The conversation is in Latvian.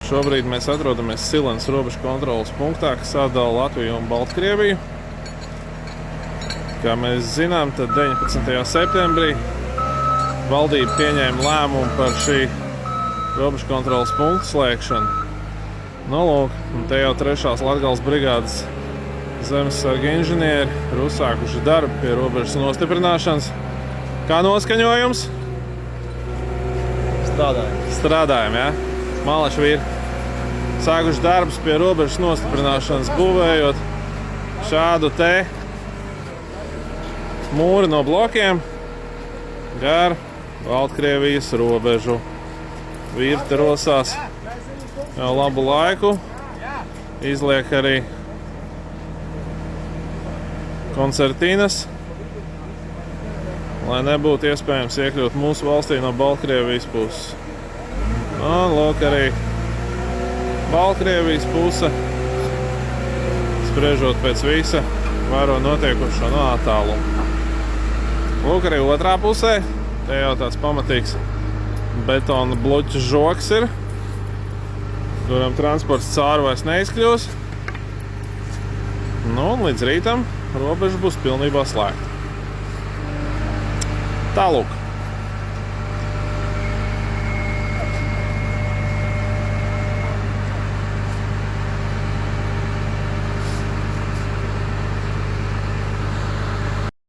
Šobrīd mēs atrodamies Silenes robežu kontrolas punktā, kas sadala Latviju un Baltkrieviju. Kā mēs zinām, tad 19. septembrī valdība pieņēma lēmumu par šī robežu kontrolas punktu slēgšanu. Nu, lūk, un te jau 3. Latgales brigādes zemesarga inženieri ir uzsākuši darbu pie robežas nostiprināšanas. Kā noskaņojums? Strādājam, jā? Malaši vīri. Sākuši darbus pie robežas nostiprināšanas, būvējot šādu te mūri no blokiem gar Baltkrievijas robežu. Vīri te rosās jau labu laiku. Izliek arī koncertīnas, lai nebūtu iespējams iekļūt mūsu valstī no Baltkrievijas puses. Un lūk arī Baltkrievijas puse, spriežot pēc visa, vēro notiekušo no attāluma. Lūk arī otrā pusē, te jau tāds pamatīgs betona bluķu žoks ir, kuram transports cauri vairs neizkļūs. Nu, un līdz rītam robeža būs pilnībā slēgta. Tālūk.